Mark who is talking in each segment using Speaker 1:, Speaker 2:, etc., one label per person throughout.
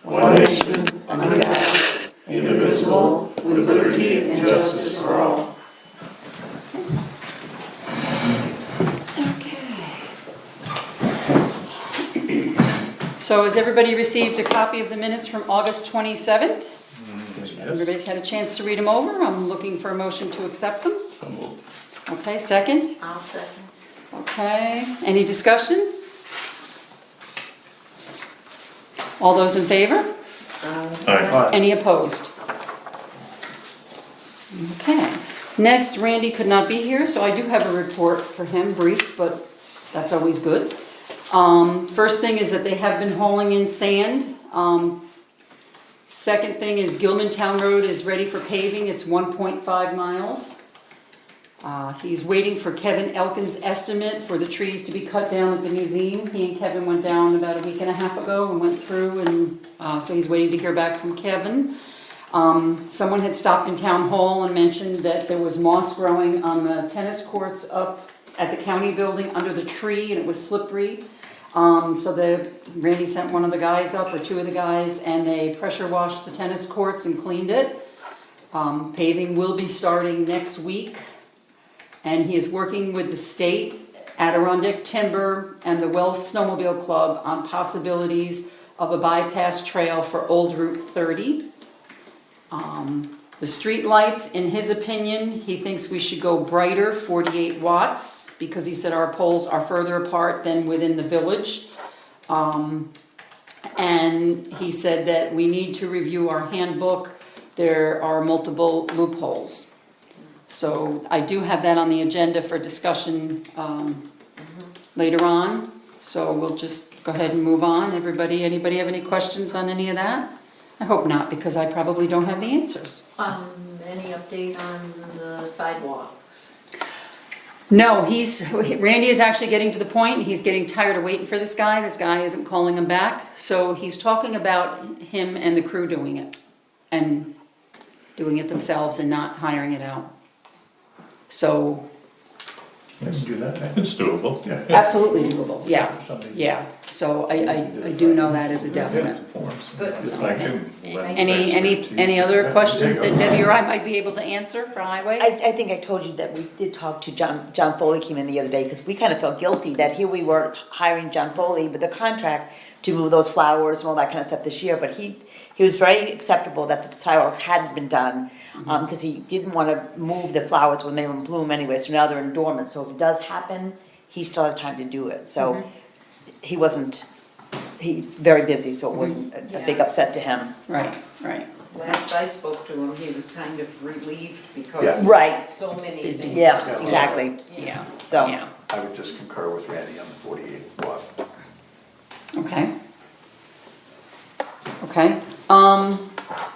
Speaker 1: one nation, under God, indivisible, with liberty and justice for all.
Speaker 2: So has everybody received a copy of the minutes from August 27th? Everybody's had a chance to read them over. I'm looking for a motion to accept them. Okay, second?
Speaker 3: I'll second.
Speaker 2: Okay, any discussion? All those in favor?
Speaker 1: Aye.
Speaker 2: Any opposed? Okay, next, Randy could not be here, so I do have a report for him, brief, but that's always good. First thing is that they have been hauling in sand. Second thing is Gilman Town Road is ready for paving, it's 1.5 miles. He's waiting for Kevin Elkin's estimate for the trees to be cut down at the museum. He and Kevin went down about a week and a half ago and went through, and so he's waiting to hear back from Kevin. Someone had stopped in Town Hall and mentioned that there was moss growing on the tennis courts up at the county building under the tree, and it was slippery. So Randy sent one of the guys up, or two of the guys, and they pressure washed the tennis courts and cleaned it. Paving will be starting next week, and he is working with the state, Adirondack Timber, and the Wells Snowmobile Club on possibilities of a bypass trail for Old Route 30. The street lights, in his opinion, he thinks we should go brighter, 48 watts, because he said our poles are further apart than within the village. And he said that we need to review our handbook. There are multiple loopholes. So I do have that on the agenda for discussion later on. So we'll just go ahead and move on. Anybody have any questions on any of that? I hope not, because I probably don't have the answers.
Speaker 3: Any update on the sidewalks?
Speaker 2: No, Randy is actually getting to the point, he's getting tired of waiting for this guy. This guy isn't calling him back. So he's talking about him and the crew doing it, and doing it themselves and not hiring it out. So,
Speaker 1: Let's do that.
Speaker 4: It's doable.
Speaker 1: Yeah.
Speaker 2: absolutely doable, yeah,
Speaker 1: Something.
Speaker 2: yeah. So I do know that is a definite.
Speaker 3: Good.
Speaker 4: If I can lend
Speaker 2: Any
Speaker 4: expertise
Speaker 2: other
Speaker 4: to
Speaker 2: questions
Speaker 4: there
Speaker 2: that
Speaker 4: you go.
Speaker 2: Debbie or I might be able to answer for highway?
Speaker 5: I think I told you that we did talk to John Foley came in the other day, because we kind of felt guilty that here we were hiring John Foley with the contract to move those flowers and all that kind of stuff this year, but he was very acceptable that the sidewalks hadn't been done, because he didn't want to move the flowers when they were in bloom anyway, so now they're in dormant, so if it does happen, he still has time to do it, so he's very busy, so it wasn't a big upset to him.
Speaker 2: Right.
Speaker 3: Last I spoke to him, he was kind of relieved because
Speaker 1: Yeah.
Speaker 3: he
Speaker 5: Right.
Speaker 3: had so many
Speaker 2: Busy.
Speaker 3: things.
Speaker 5: Yeah,
Speaker 1: Yeah.
Speaker 5: exactly,
Speaker 2: Yeah.
Speaker 5: so.
Speaker 2: Yeah.
Speaker 1: I would just concur with Randy on the 48 watt.
Speaker 2: Okay.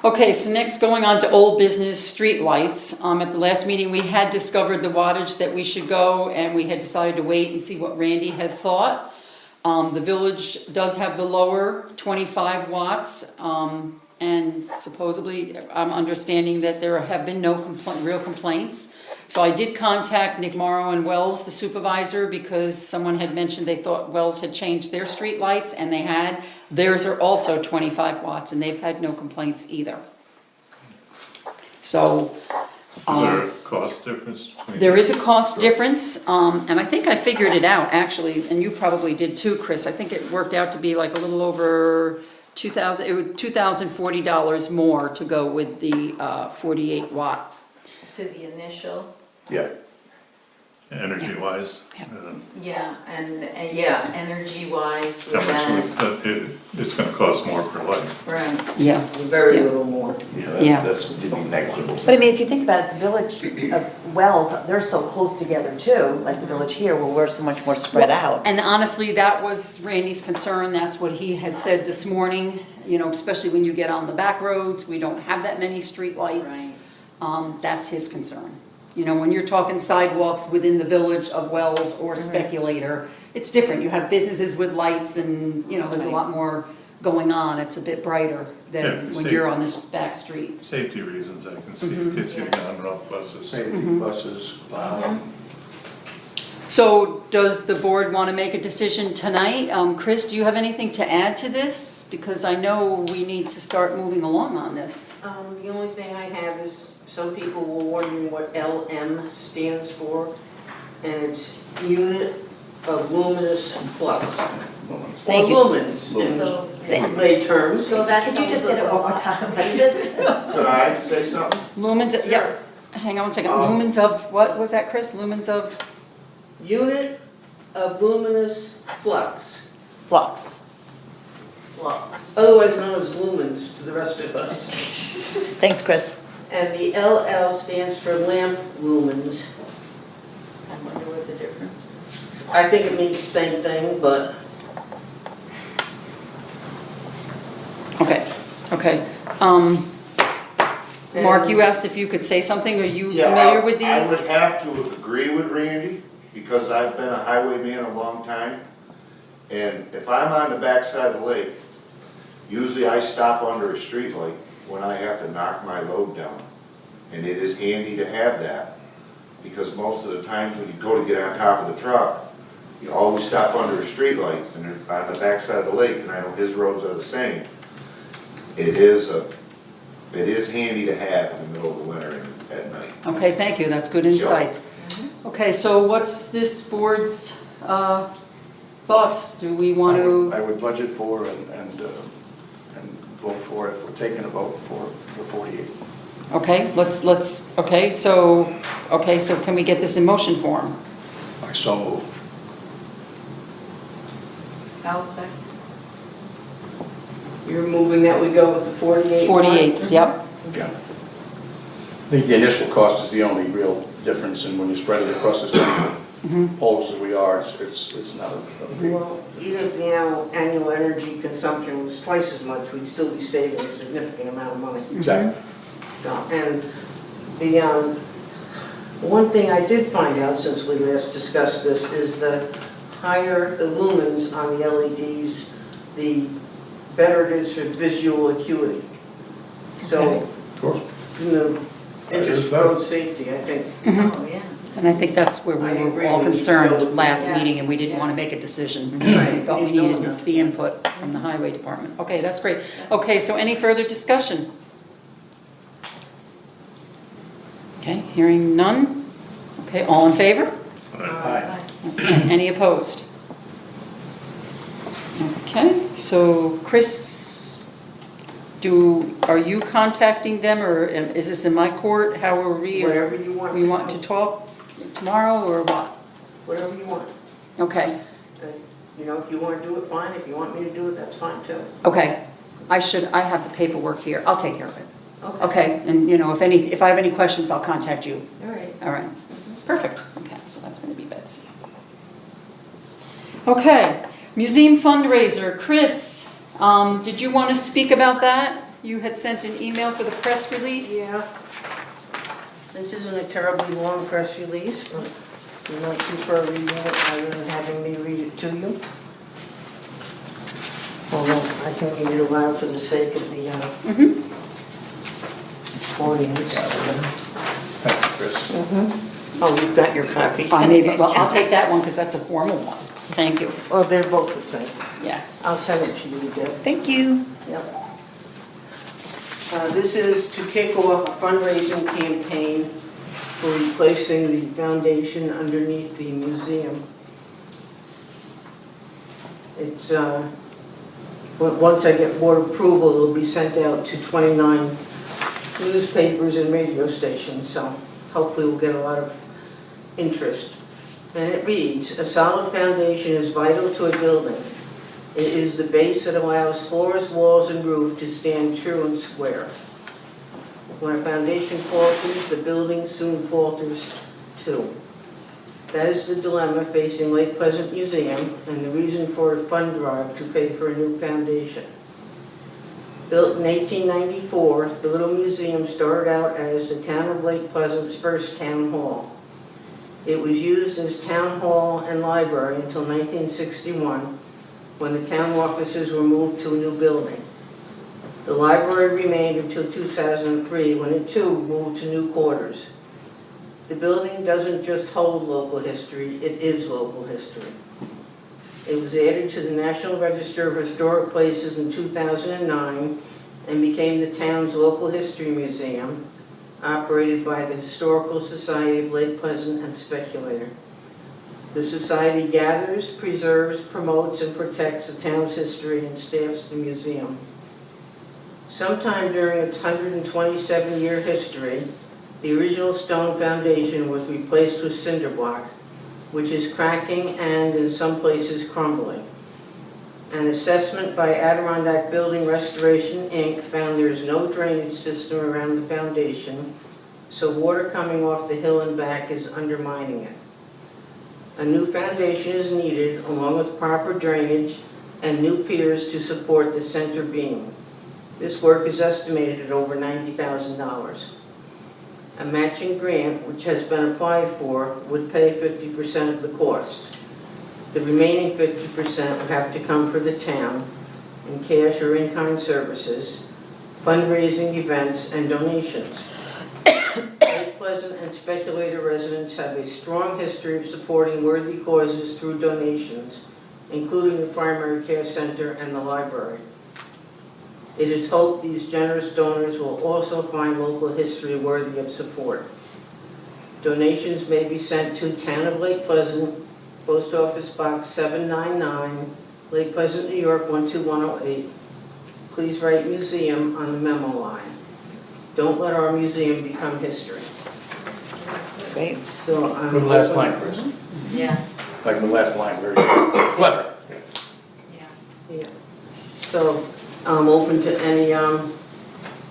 Speaker 2: Okay, so next going on to old business street lights. At the last meeting, we had discovered the wattage that we should go, and we had decided to wait and see what Randy had thought. The village does have the lower 25 watts, and supposedly I'm understanding that there have been no real complaints. So I did contact Nick Morrow and Wells, the supervisor, because someone had mentioned they thought Wells had changed their street lights, and they had. Theirs are also 25 watts, and they've had no complaints either. So.
Speaker 4: Is there a cost difference between?
Speaker 2: There is a cost difference, and I think I figured it out, actually, and you probably did too, Chris. I think it worked out to be like a little over $2,000, it was $2,040 more to go with the 48 watt.
Speaker 3: To the initial,
Speaker 1: Yeah.
Speaker 4: Energy wise?
Speaker 3: yeah, and, energy wise
Speaker 4: How
Speaker 3: with that,
Speaker 4: much it's gonna cost more per light.
Speaker 3: right,
Speaker 2: Yeah,
Speaker 3: very
Speaker 2: Yeah.
Speaker 3: little more.
Speaker 2: Yeah.
Speaker 1: That's to be negligible.
Speaker 5: But I mean, if you think about it, the village of Wells, they're so close together too, like the village here, where we're so much more spread out.
Speaker 2: and honestly, that was Randy's concern. That's what he had said this morning, especially when you get on the back roads, we don't have that many street lights. That's his concern. When you're talking sidewalks within the village of Wells or Speculator, it's different. You have businesses with lights and, there's a lot more going on. It's a bit brighter than
Speaker 4: Yeah,
Speaker 2: when you're on the back streets.
Speaker 4: Safety reasons, I can see kids getting on rough buses.
Speaker 1: Safety buses, plowing.
Speaker 2: So does the board want to make a decision tonight? Chris, do you have anything to add to this? Because I know we need to start moving along on this.
Speaker 3: The only thing I have is, some people were wondering what LM stands for, and it's Unit of Luminous Flux.
Speaker 5: Thank you.
Speaker 3: Or lumens
Speaker 1: So-
Speaker 3: in lay terms.
Speaker 1: So that
Speaker 5: Can you just
Speaker 1: tells
Speaker 5: say
Speaker 1: us
Speaker 5: it
Speaker 1: a
Speaker 5: one more
Speaker 1: lot.
Speaker 5: time?
Speaker 6: Could I say something?
Speaker 2: Lumens, yep, hang on one second, lumens of, what was that, Chris? Lumens of,
Speaker 3: Unit of Luminous Flux,
Speaker 5: Flux.
Speaker 3: otherwise known as lumens to the rest of us.
Speaker 5: Thanks, Chris.
Speaker 3: And the LL stands for lamp lumens.
Speaker 1: I wonder what the difference.
Speaker 3: I think it means the same thing, but
Speaker 2: okay. Mark, you asked if you could say something, are you
Speaker 6: Yeah,
Speaker 2: familiar with
Speaker 6: I
Speaker 2: these?
Speaker 6: would have to agree with Randy, because I've been a highwayman a long time. And if I'm on the backside of the lake, usually I stop under a streetlight when I have to knock my load down. And it is handy to have that, because most of the times when you go to get on top of the truck, you always stop under a streetlight, and they're on the backside of the lake, and I know his roads are the same. It is handy to have in the middle of the winter and at night.
Speaker 2: Okay, thank you, that's good insight. Okay, so what's this board's thoughts? Do we want
Speaker 7: I
Speaker 2: to,
Speaker 7: would budget for and vote for if we're taking a vote for the 48.
Speaker 2: okay, so can we get this in motion form?
Speaker 7: I so move.
Speaker 1: I'll second.
Speaker 3: you're moving that we go with the 48 one?
Speaker 2: 48s, yep.
Speaker 7: Yeah. I think the initial cost is the only real difference, and when you spread it across as many poles as we are, it's not a big.
Speaker 3: Well, even if the annual energy consumption was twice as much, we'd still be saving a significant amount of money.
Speaker 7: Exactly.
Speaker 3: So, and the, one thing I did find out since we last discussed this is the higher the lumens on the LEDs, the better it is for visual acuity. So,
Speaker 2: Okay.
Speaker 7: Of course.
Speaker 3: from the interest of road safety, I think.
Speaker 1: Oh, yeah.
Speaker 2: And I think that's where we
Speaker 3: I
Speaker 2: were
Speaker 3: agree.
Speaker 2: all concerned last
Speaker 1: Yeah.
Speaker 2: meeting, and we didn't
Speaker 1: Yeah.
Speaker 2: want to make a decision.
Speaker 3: Right.
Speaker 2: We thought we
Speaker 3: We didn't know
Speaker 2: needed
Speaker 3: enough.
Speaker 2: the input from the highway department. Okay, that's great. Okay, so any further discussion? Okay, hearing none? Okay, all in favor?
Speaker 7: Aye.
Speaker 2: Any opposed? Okay, so Chris, are you contacting them, or is this in my court? How are we, or
Speaker 3: Whatever you want.
Speaker 2: we want to talk tomorrow, or what?
Speaker 3: Whatever you want.
Speaker 2: Okay,
Speaker 3: You know, if you want to do it, fine. If you want me to do it, that's fine too.
Speaker 2: okay. I have the paperwork here. I'll take care of it. Okay, and you know, if I have any questions, I'll contact you.
Speaker 1: All right.
Speaker 2: All right, perfect. Okay, so that's gonna be Betsy. Okay, museum fundraiser. Chris, did you want to speak about that? You had sent an email for the press release?
Speaker 3: Yeah. This isn't a terribly long press release, but you might prefer reading it rather than having me read it to you. Although I can read it aloud for the sake of the audience.
Speaker 7: Thank you, Chris.
Speaker 3: Oh, you've got your copy?
Speaker 2: Well, I'll take that one because that's a formal one. Thank you.
Speaker 3: Well, they're both the same.
Speaker 2: Yeah.
Speaker 3: I'll send it to you, Deb.
Speaker 5: Thank you.
Speaker 3: Yep. This is to kick off a fundraising campaign for replacing the foundation underneath the museum. It's, once I get board approval, it'll be sent out to 29 newspapers and radio stations, so hopefully we'll get a lot of interest. And it reads, "A solid foundation is vital to a building. It is the base that allows floors, walls, and roof to stand true and square. When a foundation falters, the building soon falters too. That is the dilemma facing Lake Pleasant Museum and the reason for a fund drive to pay for a new foundation. Built in 1894, the little museum started out as the town of Lake Pleasant's first town hall. It was used as town hall and library until 1961, when the town offices were moved to a new building. The library remained until 2003, when it too moved to new quarters. The building doesn't just hold local history, it is local history. It was added to the National Register of Historic Places in 2009 and became the town's local history museum, operated by the Historical Society of Lake Pleasant and Speculator. The society gathers, preserves, promotes, and protects the town's history and staffs the museum. Sometime during its 127-year history, the original stone foundation was replaced with cinder block, which is cracking and in some places crumbling. An assessment by Adirondack Building Restoration, Inc. found there is no drainage system around the foundation, so water coming off the hill and back is undermining it. A new foundation is needed, along with proper drainage and new piers to support the center beam. This work is estimated at over $90,000. A matching grant, which has been applied for, would pay 50% of the cost. The remaining 50% would have to come for the town in cash or in-kind services, fundraising events, and donations. Lake Pleasant and Speculator residents have a strong history of supporting worthy causes through donations, including the primary care center and the library. It is hoped these generous donors will also find local history worthy of support. Donations may be sent to Town of Lake Pleasant, Post Office Box 799, Lake Pleasant, New York 12108. Please write museum on the memo line. Don't let our museum become history.
Speaker 5: Great.
Speaker 3: So,
Speaker 7: Good last line, Chris.
Speaker 5: Yeah.
Speaker 7: Like the last line, very clever.
Speaker 3: Yeah. So, I'm open to any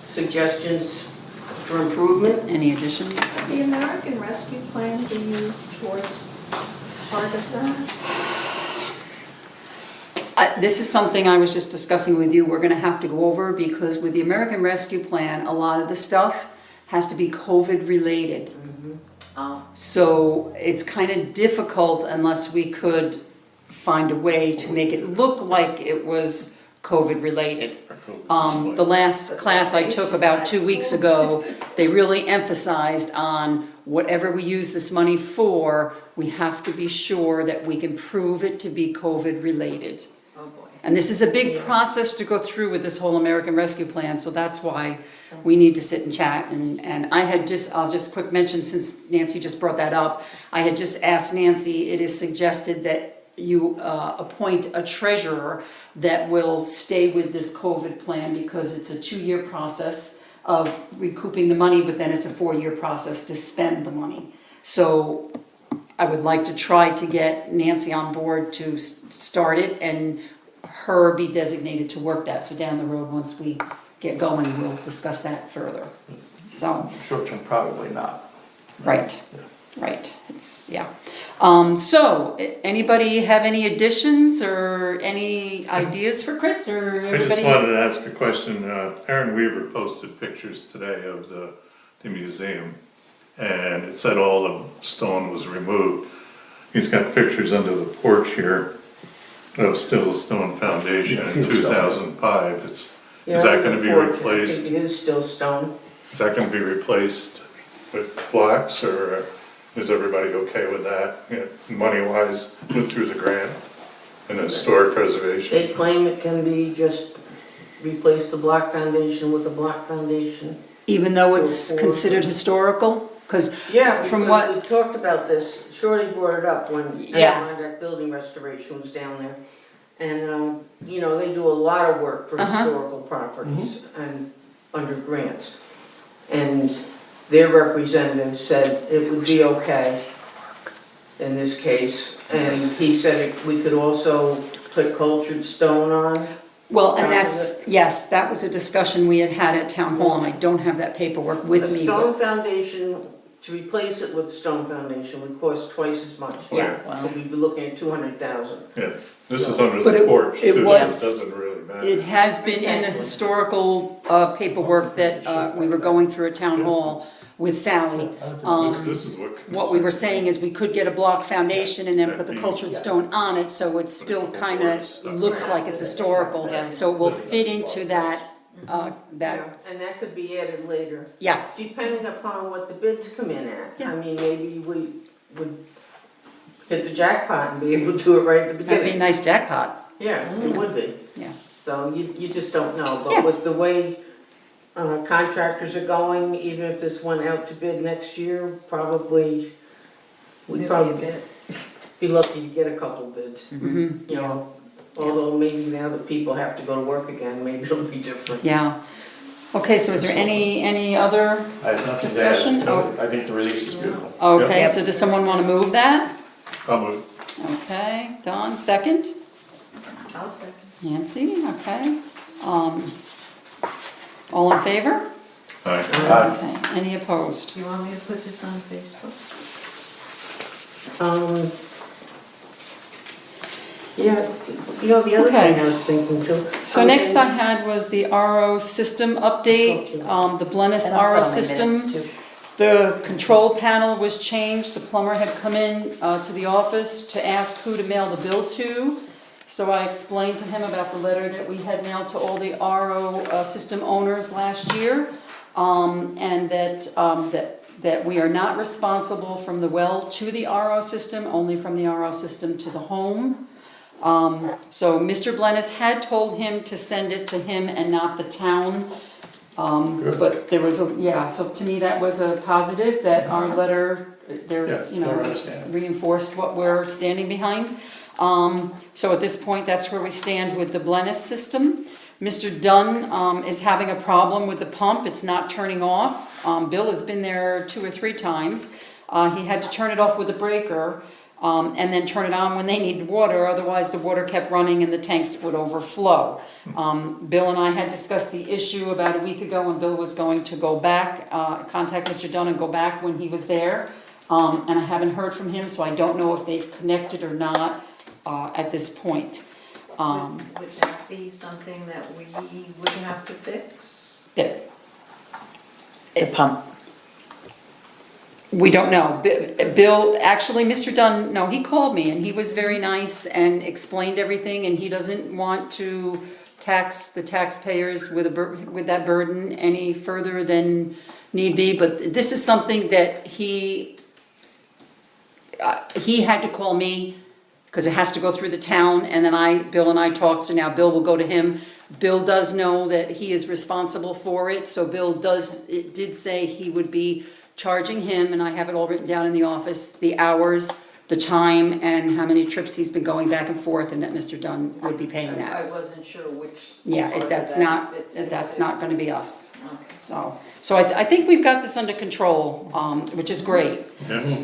Speaker 3: suggestions for improvement.
Speaker 2: Any additions?
Speaker 1: The American Rescue Plan be used towards part of that?
Speaker 2: This is something I was just discussing with you, we're gonna have to go over, because with the American Rescue Plan, a lot of the stuff has to be COVID related. So it's kind of difficult unless we could find a way to make it look like it was COVID related. The last class I took about 2 weeks ago, they really emphasized on whatever we use this money for, we have to be sure that we can prove it to be COVID related.
Speaker 3: Oh, boy.
Speaker 2: And this is a big process to go through with this whole American Rescue Plan, so that's why we need to sit and chat. And I'll just quick mention, since Nancy just brought that up, I had just asked Nancy, it is suggested that you appoint a treasurer that will stay with this COVID plan, because it's a 2-year process of recouping the money, but then it's a 4-year process to spend the money. So I would like to try to get Nancy on board to start it, and her be designated to work that. So down the road, once we get going, we'll discuss that further. So,
Speaker 7: Short term, probably not.
Speaker 2: right, it's, yeah. So, anybody have any additions or any ideas for Chris, or
Speaker 4: I
Speaker 2: everybody?
Speaker 4: just wanted to ask a question. Aaron Weaver posted pictures today of the museum, and it said all the stone was removed. He's got pictures under the porch here of still a stone foundation
Speaker 7: Yeah,
Speaker 4: in
Speaker 7: few stone.
Speaker 4: 2005. Is
Speaker 3: Yeah,
Speaker 4: that gonna be
Speaker 3: porch,
Speaker 4: replaced?
Speaker 3: I think it is still stone.
Speaker 4: Is that gonna be replaced with blocks, or is everybody okay with that? Money-wise, went through the grant and historic preservation?
Speaker 3: They claim it can be just replace the block foundation with a block foundation.
Speaker 2: Even though it's considered historical? Because
Speaker 3: Yeah,
Speaker 2: From
Speaker 3: because
Speaker 2: what-
Speaker 3: we talked about this, Shorty brought it up when
Speaker 2: Yes.
Speaker 3: Adirondack Building Restoration was down there. And, you know, they do a lot of work for historical properties and under grants. And their representative said it would be okay in this case. And he said we could also put cultured stone on.
Speaker 2: Well, and that's, yes, that was a discussion we had had at town hall, and I don't have that paperwork with
Speaker 3: A
Speaker 2: me.
Speaker 3: stone
Speaker 2: but-
Speaker 3: foundation, to replace it with stone foundation would cost twice as much.
Speaker 2: Yeah,
Speaker 3: So we'd be looking at 200,000.
Speaker 4: Yeah, this is under
Speaker 2: But
Speaker 4: the
Speaker 2: it-
Speaker 4: porch
Speaker 2: it
Speaker 4: too, so it
Speaker 2: was-
Speaker 4: doesn't really matter.
Speaker 2: It has been in the historical paperwork that we were going through at town hall with Sally.
Speaker 4: This is
Speaker 2: What we were saying is we could get a block foundation and then put the cultured stone on it, so it still kind of looks like it's historical. So it will fit into that
Speaker 3: Yeah,
Speaker 2: that,
Speaker 3: and that could be added later,
Speaker 2: yes,
Speaker 3: depending upon what the bids come in at.
Speaker 2: Yeah.
Speaker 3: I mean, maybe we would hit the jackpot and be able to do it right at the
Speaker 2: that'd be a
Speaker 3: beginning.
Speaker 2: nice jackpot,
Speaker 3: Yeah, it would be.
Speaker 2: yeah.
Speaker 3: So you just don't know,
Speaker 2: Yeah.
Speaker 3: but with the way contractors are going, even if this went out to bid next year, probably, we'd probably be lucky to get a couple bids,
Speaker 2: Mhm.
Speaker 3: you know. Although maybe now that people have to go to work again, maybe it'll be different.
Speaker 2: Yeah. Okay, so is there any other,
Speaker 7: I have nothing to
Speaker 2: Discussion?
Speaker 7: add.
Speaker 2: Oh.
Speaker 7: I think the release is beautiful.
Speaker 2: okay,
Speaker 5: Yep.
Speaker 2: so does someone want to move that?
Speaker 4: I'll move.
Speaker 2: Okay, Don, second?
Speaker 1: I'll second.
Speaker 2: Nancy, okay. All in favor?
Speaker 4: Aye.
Speaker 2: Okay, any opposed?
Speaker 1: Do you want me to put this on Facebook?
Speaker 3: Yeah, you know, the other thing
Speaker 2: Okay.
Speaker 3: I was thinking too.
Speaker 2: So next I had was the RO system update, the Blennis
Speaker 5: And I'll put
Speaker 2: RO
Speaker 5: on my
Speaker 2: system.
Speaker 5: minutes, too.
Speaker 2: The control panel was changed, the plumber had come in to the office to ask who to mail the bill to. So I explained to him about the letter that we had mailed to all the RO system owners last year. And that we are not responsible from the well to the RO system, only from the RO system to the home. So Mr. Blennis had told him to send it to him and not the town. But there was so to me that was a positive, that our letter,
Speaker 7: Yeah, they're understanding.
Speaker 2: reinforced what we're standing behind. So at this point, that's where we stand with the Blennis system. Mr. Dunn is having a problem with the pump, it's not turning off. Bill has been there 2 or 3 times. He had to turn it off with a breaker, and then turn it on when they needed water, otherwise the water kept running and the tanks would overflow. Bill and I had discussed the issue about a week ago, and Bill was going to go back, contact Mr. Dunn and go back when he was there. And I haven't heard from him, so I don't know if they've connected or not at this point.
Speaker 1: Would that be something that we would have to fix?
Speaker 2: That
Speaker 5: The pump.
Speaker 2: we don't know. Bill, actually, Mr. Dunn, no, he called me and he was very nice and explained everything, and he doesn't want to tax the taxpayers with that burden any further than need be. But this is something that he had to call me, because it has to go through the town, and then Bill and I talked, so now Bill will go to him. Bill does know that he is responsible for it, so Bill did say he would be charging him, and I have it all written down in the office, the hours, the time, and how many trips he's been going back and forth, and that Mr. Dunn would be paying that.
Speaker 1: I wasn't sure which.
Speaker 2: Yeah,
Speaker 1: part of
Speaker 2: that's
Speaker 1: that
Speaker 2: not,
Speaker 1: fits
Speaker 2: that's
Speaker 1: into.
Speaker 2: not gonna be us.
Speaker 1: Okay.
Speaker 2: So I think we've got this under control, which is great.
Speaker 4: Yeah.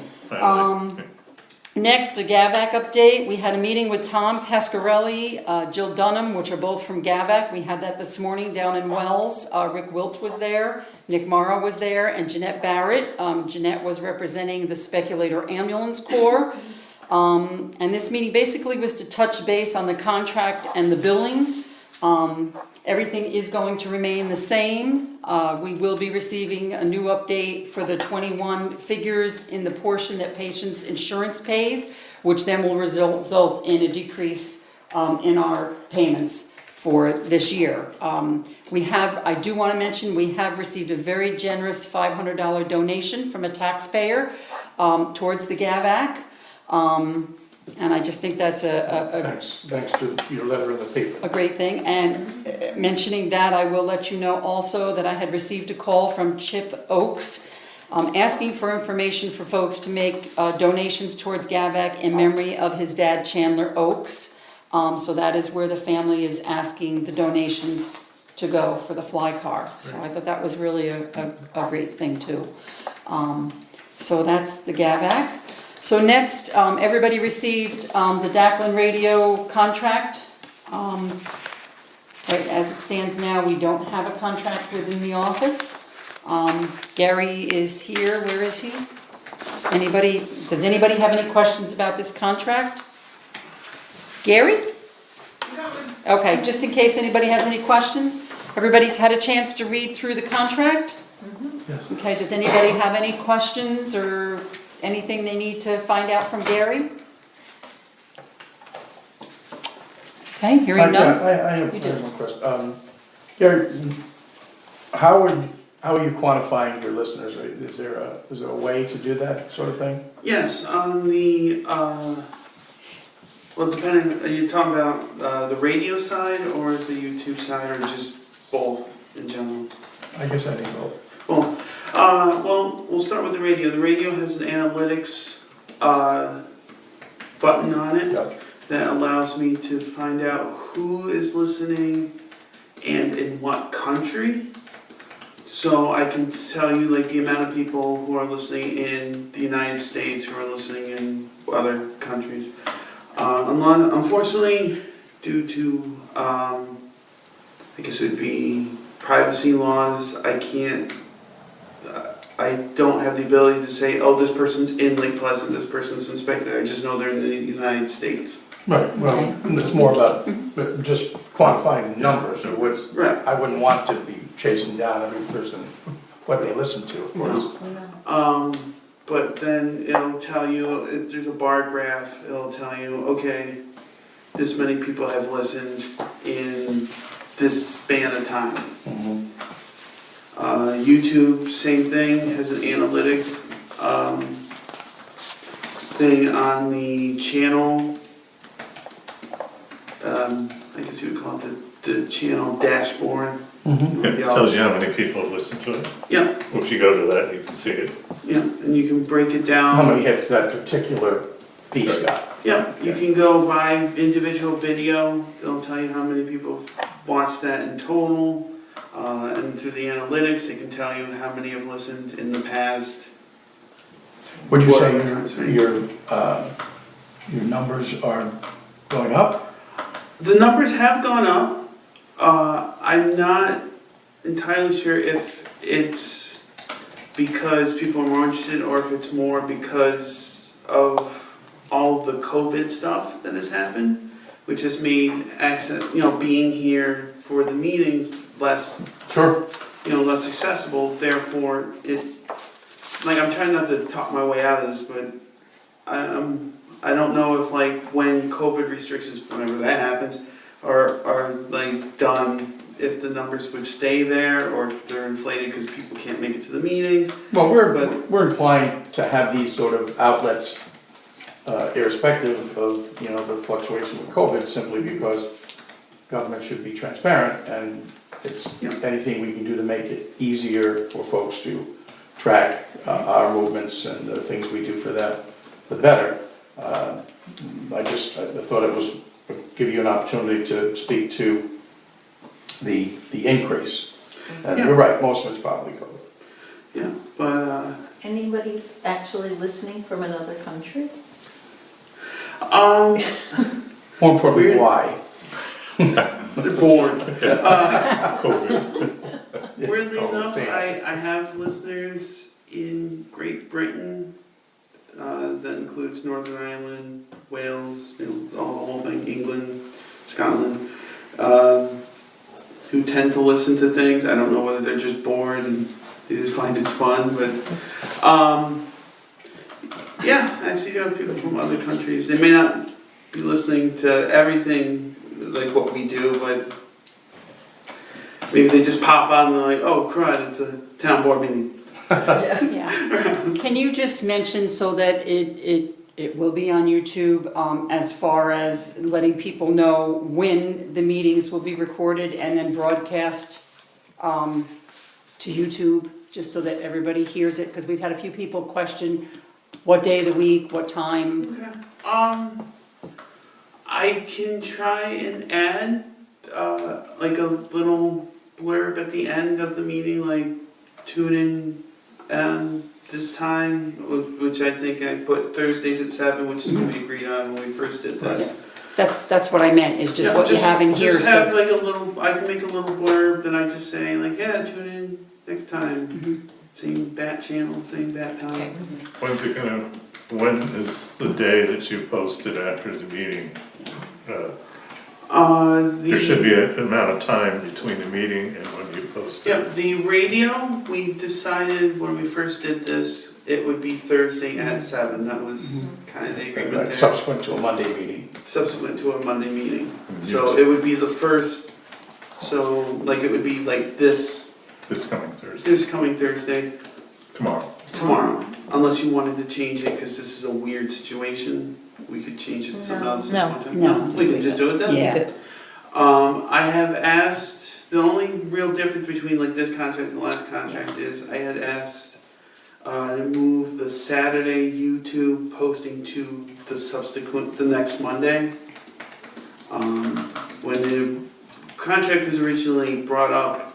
Speaker 2: Next, a GAVAC update. We had a meeting with Tom Pasquarelli, Jill Dunham, which are both from GAVAC. We had that this morning down in Wells. Rick Wilt was there, Nick Morrow was there, and Jeanette Barrett. Jeanette was representing the Speculator Ambulance Corps. And this meeting basically was to touch base on the contract and the billing. Everything is going to remain the same. We will be receiving a new update for the 21 figures in the portion that patient's insurance pays, which then will result in a decrease in our payments for this year. I do want to mention, we have received a very generous $500 donation from a taxpayer towards the GAVAC. And I just think that's
Speaker 7: Thanks to your letter in the paper.
Speaker 2: a great thing. And mentioning that, I will let you know also that I had received a call from Chip Oakes asking for information for folks to make donations towards GAVAC in memory of his dad, Chandler Oakes. So that is where the family is asking the donations to go for the fly car. So I thought that was really a great thing too. So that's the GAVAC. So next, everybody received the Daclin radio contract. Right, as it stands now, we don't have a contract within the office. Gary is here, where is he? Does anybody have any questions about this contract? Gary? Okay, just in case anybody has any questions, everybody's had a chance to read through the contract?
Speaker 7: Yes.
Speaker 2: Okay, does anybody have any questions or anything they need to find out from Gary? Okay, hearing none.
Speaker 7: I have
Speaker 2: You do.
Speaker 7: one question. Gary, how are you quantifying your listeners? Is there a way to do that sort of thing?
Speaker 1: Yes, on the, well, depending, are you talking about the radio side or the YouTube side, or just both in general?
Speaker 7: I guess I think both.
Speaker 1: Well, we'll start with the radio. The radio has an analytics button on it
Speaker 7: Yep.
Speaker 1: that allows me to find out who is listening and in what country. So I can tell you like the amount of people who are listening in the United States, who are listening in other countries. Unfortunately, due to I guess it would be privacy laws, I don't have the ability to say, oh, this person's in Lake Pleasant, this person's in Spectre. I just know they're in the United States.
Speaker 7: Right, well, it's more about just quantifying the numbers, or what's,
Speaker 1: Right.
Speaker 7: I wouldn't want to be chasing down every person, what they listen to, of course.
Speaker 1: But then it'll tell you, there's a bar graph, it'll tell you, okay, this many people have listened in this span of time.
Speaker 7: Mhm.
Speaker 1: YouTube, same thing, has an analytics thing on the channel. I guess you would call it the channel dashboard.
Speaker 4: It tells you how many people listen to it.
Speaker 1: Yeah,
Speaker 4: If you go to that, you can see it.
Speaker 1: yeah, and you can break it down.
Speaker 7: How many hits that particular piece got?
Speaker 1: Yeah, you can go by individual video, it'll tell you how many people have watched that in total. And through the analytics, they can tell you how many have listened in the past.
Speaker 7: Would you say
Speaker 1: What?
Speaker 7: your numbers are going up?
Speaker 1: The numbers have gone up. I'm not entirely sure if it's because people are more interested or if it's more because of all the COVID stuff that has happened, which has made access, being here for the meetings less,
Speaker 7: Sure.
Speaker 1: less accessible. Therefore, I'm trying not to talk my way out of this, but I don't know if when COVID restrictions, whenever that happens, are done, if the numbers would stay there or if they're inflated because people can't make it to the meetings.
Speaker 7: Well, we're inclined to have these sort of outlets, irrespective of, the fluctuation with COVID, simply because government should be transparent, and it's anything we can do to make it easier for folks to track our movements and the things we do for them, the better. I thought it was give you an opportunity to speak to the increase. And you're right, most of it's probably COVID.
Speaker 1: Yeah, but
Speaker 8: Anybody actually listening from another country?
Speaker 7: More importantly,
Speaker 1: Weird.
Speaker 7: why?
Speaker 1: they're bored.
Speaker 4: COVID.
Speaker 1: Weirdly
Speaker 7: Oh,
Speaker 1: enough,
Speaker 7: same.
Speaker 1: I have listeners in Great Britain. That includes Northern Ireland, Wales, all the whole thing, England, Scotland, who tend to listen to things. I don't know whether they're just bored and they just find it fun, but yeah, I see people from other countries. They may not be listening to everything like what we do, but maybe they just pop on and they're like, oh crud, it's a town board meeting.
Speaker 2: Yeah. Can you just mention so that it will be on YouTube, as far as letting people know when the meetings will be recorded and then broadcast to YouTube, just so that everybody hears it? Because we've had a few people question what day of the week, what time.
Speaker 1: Okay. I can try and add like a little blurb at the end of the meeting, like tune in this time, which I think I put Thursdays at 7, which is what we agreed on when we first did this.
Speaker 2: That's what I meant, is just
Speaker 1: Yeah,
Speaker 2: what you have in here.
Speaker 1: Just have
Speaker 2: So
Speaker 1: like a little, I can make a little blurb that I just say like, yeah, tune in next time. Same bat channel, same bat time.
Speaker 4: When is the day that you posted after the meeting? There should be an amount of time between the meeting and when you post it.
Speaker 1: Yeah, the radio, we decided when we first did this, it would be Thursday at 7. That was kind of the agreement there.
Speaker 7: Subsequent to a Monday meeting.
Speaker 1: Subsequent to a Monday meeting. So it would be the first So, like, it would be like this
Speaker 4: coming Thursday,
Speaker 1: tomorrow, unless you wanted to change it, cause this is a weird situation, we could change it to something else this
Speaker 5: No.
Speaker 1: one time.
Speaker 2: No,
Speaker 1: We
Speaker 2: just
Speaker 1: can
Speaker 2: leave
Speaker 1: just
Speaker 2: it.
Speaker 1: do it then?
Speaker 2: Yeah,
Speaker 1: I have asked, the only real difference between like this contract and the last contract is I had asked to move the Saturday YouTube posting to the next Monday. When the contract was originally brought up,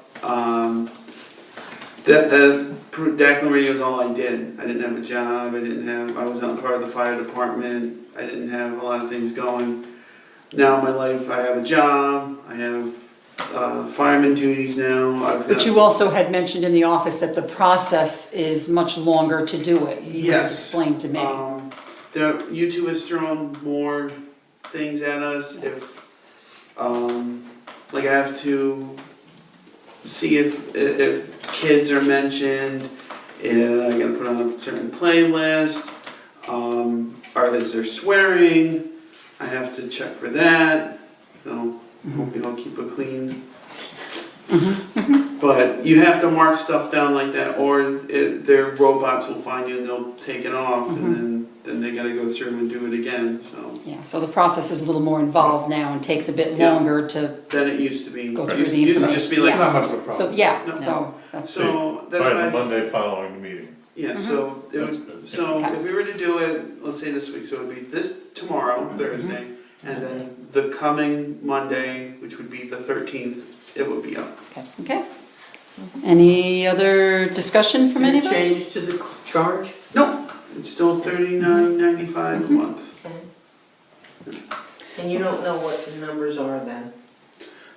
Speaker 1: Dackland Radio is all I did. I didn't have a job, I was not part of the fire department, I didn't have a lot of things going. Now in my life, I have a job, I have fireman duties now, I've
Speaker 2: but
Speaker 1: got.
Speaker 2: you also had mentioned in the office that the process is much longer to do it. You had
Speaker 1: Yes.
Speaker 2: explained to me.
Speaker 1: YouTube has thrown more things at us if, like I have to see if kids are mentioned, and I gotta put on a certain playlist, is there swearing, I have to check for that, so hoping I'll keep it clean. But you have to mark stuff down like that, or their robots will find you and they'll take it off, and then they gotta go through and do it again, so.
Speaker 2: Yeah, so the process is a little more involved now and takes a bit
Speaker 1: Yeah.
Speaker 2: longer to,
Speaker 1: Than it used to be.
Speaker 2: Go
Speaker 1: It
Speaker 2: through
Speaker 1: used
Speaker 2: the
Speaker 1: used to just be like,
Speaker 2: Yeah.
Speaker 7: Not much of a
Speaker 2: so,
Speaker 7: problem.
Speaker 2: yeah,
Speaker 1: No.
Speaker 2: so that's,
Speaker 1: so that's
Speaker 4: by
Speaker 1: why.
Speaker 4: the Monday following the meeting.
Speaker 1: Yeah, so it
Speaker 4: That's
Speaker 1: would,
Speaker 4: good.
Speaker 1: so
Speaker 2: Okay.
Speaker 1: if we were to do it, let's say this week, so it would be this tomorrow, Thursday, and then the coming Monday, which would be the 13th, it would be up.
Speaker 2: okay. Any other discussion from
Speaker 3: Any
Speaker 2: anybody?
Speaker 3: change to the charge?
Speaker 1: No, it's still $39.95 a month.
Speaker 3: Okay. And you don't know what the numbers are then?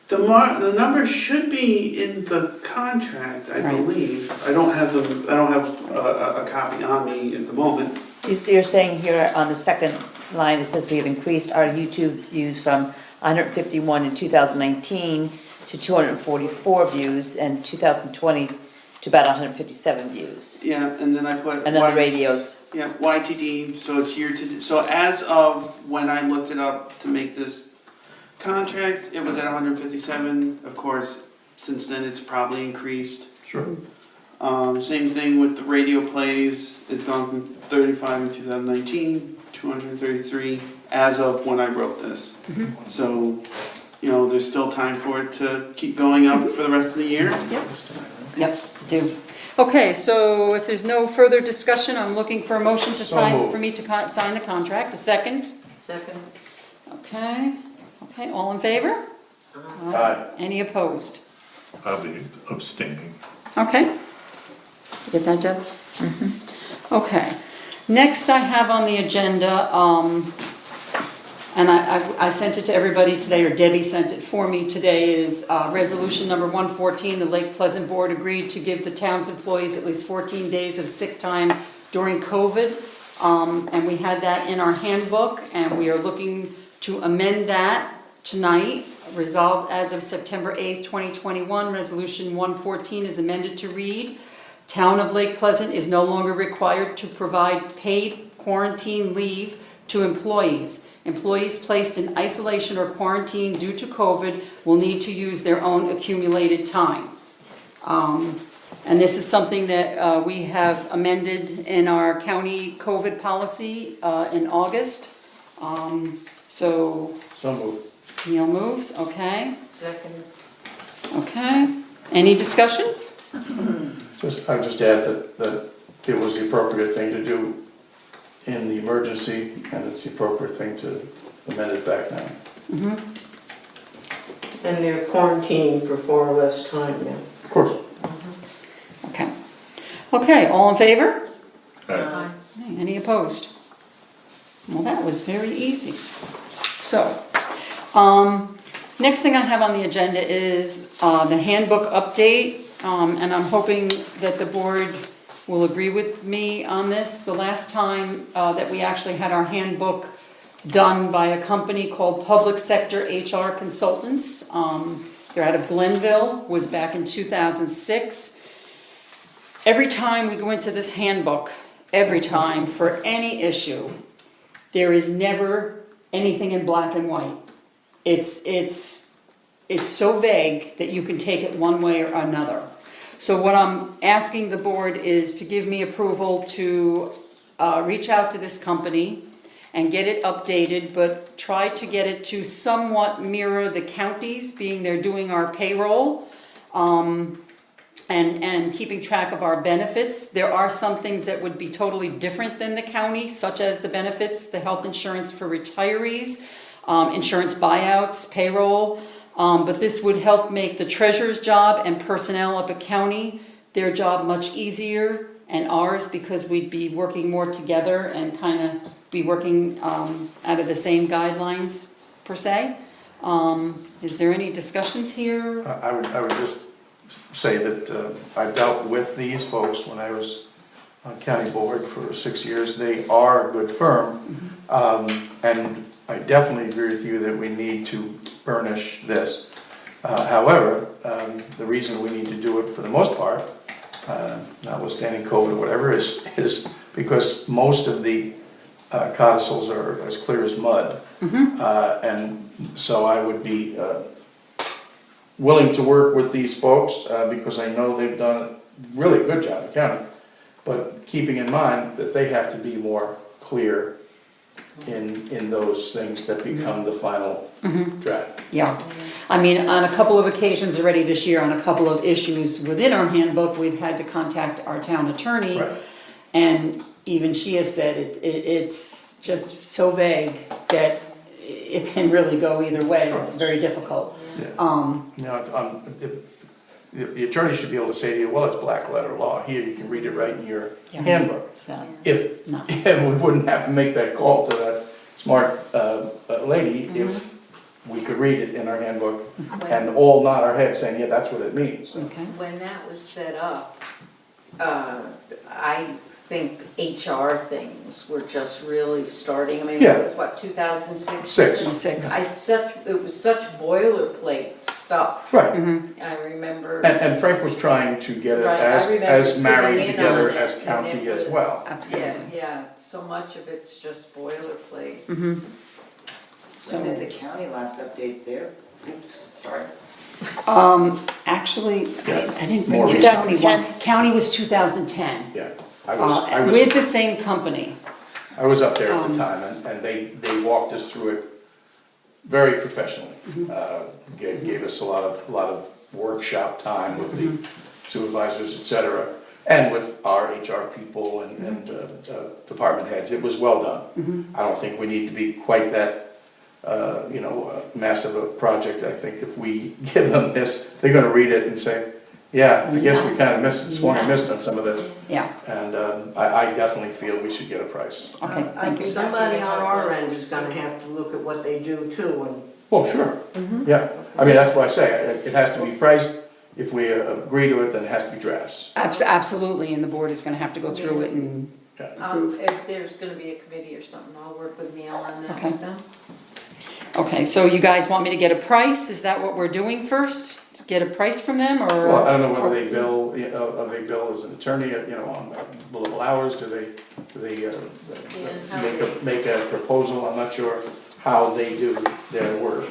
Speaker 1: The numbers should be in the contract, I
Speaker 2: Right.
Speaker 1: believe. I don't have a copy on me at the moment.
Speaker 5: You're saying here on the second line, it says we have increased our YouTube views from 151 in 2019 to 244 views, and 2020 to about 157 views.
Speaker 1: Yeah, and then I put.
Speaker 5: And then the radios.
Speaker 1: Yeah, YTD, so it's year to, so as of when I looked it up to make this contract, it was at 157. Of course, since then it's probably increased.
Speaker 7: Sure.
Speaker 1: Same thing with the radio plays, it's gone from 35 in 2019, 233 as of when I wrote this. So, there's still time for it to keep going up for the rest of the year.
Speaker 2: Yep, do. Okay, so if there's no further discussion, I'm looking for a motion to
Speaker 7: So
Speaker 2: sign,
Speaker 7: moved.
Speaker 2: for me to sign the contract. A second?
Speaker 3: Second?
Speaker 2: Okay, all in favor?
Speaker 7: Aye.
Speaker 2: Any opposed?
Speaker 4: I'll be abstaining.
Speaker 2: Okay. Get that, Deb? Okay. Next I have on the agenda, and I sent it to everybody today, or Debbie sent it for me today, is resolution number 114. The Lake Pleasant Board agreed to give the town's employees at least 14 days of sick time during COVID. And we had that in our handbook, and we are looking to amend that tonight. Resolved as of September 8th, 2021, Resolution 114 is amended to read, Town of Lake Pleasant is no longer required to provide paid quarantine leave to employees. Employees placed in isolation or quarantine due to COVID will need to use their own accumulated time. And this is something that we have amended in our county COVID policy in August. So
Speaker 7: So moved.
Speaker 2: Neil moves, okay,
Speaker 3: Second.
Speaker 2: okay. Any discussion?
Speaker 7: I would just add that it was the appropriate thing to do in the emergency, and it's the appropriate thing to amend it back now.
Speaker 3: And they're quarantining for far less time now.
Speaker 7: Of course.
Speaker 2: Okay. Okay, all in favor?
Speaker 4: Aye.
Speaker 2: Any opposed? Well, that was very easy. So, next thing I have on the agenda is the handbook update, and I'm hoping that the board will agree with me on this. The last time that we actually had our handbook done by a company called Public Sector HR Consultants, they're out of Glenville, was back in 2006. Every time we go into this handbook, every time for any issue, there is never anything in black and white. It's it's so vague that you can take it one way or another. So what I'm asking the board is to give me approval to reach out to this company and get it updated, but try to get it to somewhat mirror the counties, being they're doing our payroll, and keeping track of our benefits. There are some things that would be totally different than the county, such as the benefits, the health insurance for retirees, insurance buyouts, payroll. But this would help make the treasurer's job and personnel up at county, their job much easier, and ours, because we'd be working more together and kind of be working out of the same guidelines, per se. Is there any discussions here?
Speaker 7: I would just say that I dealt with these folks when I was on county board for 6 years. They are a good firm, and I definitely agree with you that we need to burnish this. However, the reason we need to do it for the most part, notwithstanding COVID or whatever, is because most of the codicils are as clear as mud. And so I would be willing to work with these folks, because I know they've done a really good job in county, but keeping in mind that they have to be more clear in those things that become the final draft.
Speaker 2: Yeah, I mean, on a couple of occasions already this year, on a couple of issues within our handbook, we've had to contact our town attorney.
Speaker 7: Right.
Speaker 2: And even she has said it's just so vague that it can really go either way. It's very difficult.
Speaker 7: The attorney should be able to say to you, well, it's black letter law, here, you can read it right in your
Speaker 2: Yeah.
Speaker 7: handbook.
Speaker 5: Yeah.
Speaker 7: If,
Speaker 2: No.
Speaker 7: and we wouldn't have to make that call to that smart lady if we could read it in our handbook and all nod our heads saying, yeah, that's what it means.
Speaker 2: Okay.
Speaker 9: When that was set up, I think HR things were just really starting. I mean,
Speaker 7: Yeah.
Speaker 9: it was what, 2006?
Speaker 7: 6.
Speaker 9: It was such boilerplate stuff.
Speaker 7: Right,
Speaker 9: I remember.
Speaker 7: and Frank was trying to get it
Speaker 9: Right, I remember
Speaker 7: as married
Speaker 9: sitting in
Speaker 7: together
Speaker 9: on it,
Speaker 7: as
Speaker 9: and
Speaker 7: county
Speaker 9: it
Speaker 7: as
Speaker 9: was-
Speaker 7: well.
Speaker 2: Absolutely.
Speaker 9: Yeah, so much of it's just boilerplate.
Speaker 2: So,
Speaker 10: When did the county last update their, oops, sorry.
Speaker 2: actually,
Speaker 7: Yeah.
Speaker 2: I didn't bring
Speaker 7: More
Speaker 2: the
Speaker 7: recent.
Speaker 2: county one. County was 2010.
Speaker 7: Yeah, I
Speaker 2: With the same company.
Speaker 7: was up there at the time, and they walked us through it very professionally. Gave us a lot of workshop time with the supervisors, et cetera, and with our HR people and department heads. It was well done. I don't think we need to be quite that, massive a project. I think if we give them this, they're gonna read it and say, yeah, I guess we kind of swung and missed on some of this.
Speaker 2: Yeah,
Speaker 7: And I definitely feel we should get a price.
Speaker 2: okay, thank you.
Speaker 3: Somebody on our end is gonna have to look at what they do too, and
Speaker 7: Well, sure, yeah. I mean, that's what I say, it has to be priced. If we agree to it, then it has to be drafts.
Speaker 2: Absolutely, and the board is gonna have to go through it and approve.
Speaker 9: If there's gonna be a committee or something, I'll work with Neil on that
Speaker 2: Okay.
Speaker 9: with them.
Speaker 2: Okay, so you guys want me to get a price? Is that what we're doing first? Get a price from them, or?
Speaker 7: Well, I don't know whether they bill, as an attorney, on billable hours, do they make a proposal? I'm not sure how they do their work.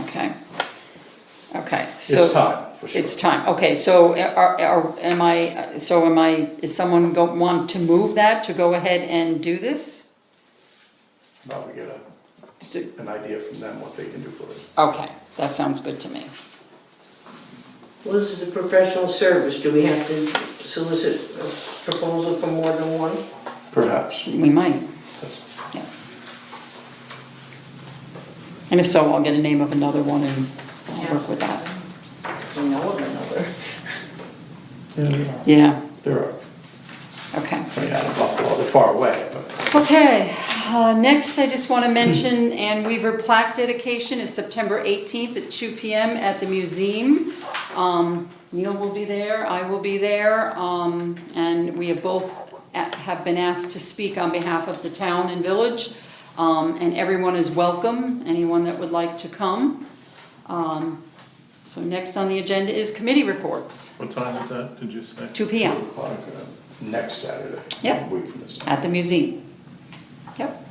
Speaker 2: Okay. Okay, so.
Speaker 7: It's time, for sure.
Speaker 2: It's time, okay, so is someone want to move that, to go ahead and do this?
Speaker 7: Probably get an idea from them what they can do for us.
Speaker 2: Okay, that sounds good to me.
Speaker 3: what is the professional service? Do we have to solicit a proposal for more than one?
Speaker 7: Perhaps.
Speaker 2: We might, yeah. And if so, I'll get a name of another one and I'll work with that.
Speaker 9: We know of another.
Speaker 2: Yeah,
Speaker 7: There are,
Speaker 2: okay.
Speaker 7: I mean, out of Buffalo, they're far away, but.
Speaker 2: Okay, next I just want to mention Ann Weaver plaque dedication is September 18th at 2 p.m. at the museum. Neil will be there, I will be there, and we have both have been asked to speak on behalf of the town and village, and everyone is welcome, anyone that would like to come. So next on the agenda is committee reports,
Speaker 4: What time is that, did you say?
Speaker 2: 2 p.m.
Speaker 7: 2 o'clock, next Saturday.
Speaker 2: Yep.
Speaker 7: A week from this.
Speaker 2: at the museum. Yep.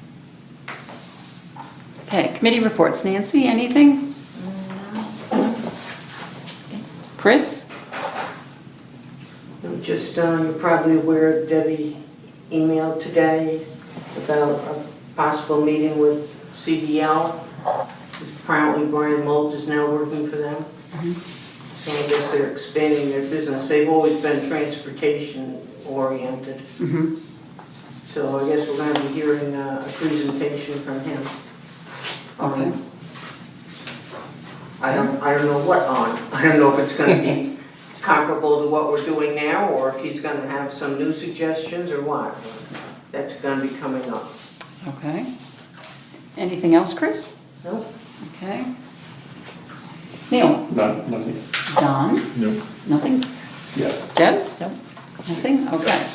Speaker 2: Okay, committee reports. Nancy, anything? Chris?
Speaker 3: Just, you're probably aware Debbie emailed today about a possible meeting with CDL. Apparently Brian Molt is now working for them. So I guess they're expanding their business. They've always been transportation oriented. So I guess we're gonna be hearing a presentation from him.
Speaker 2: Okay.
Speaker 3: I don't know what on. I don't know if it's gonna be comparable to what we're doing now, or if he's gonna have some new suggestions or what. That's gonna be coming up.
Speaker 2: Okay. Anything else, Chris?
Speaker 3: Nope.
Speaker 2: Okay. Neil?
Speaker 7: Nothing.
Speaker 2: Don?
Speaker 4: Nope.
Speaker 2: Nothing?
Speaker 7: Yeah.
Speaker 2: Deb? Nope. Nothing? Okay.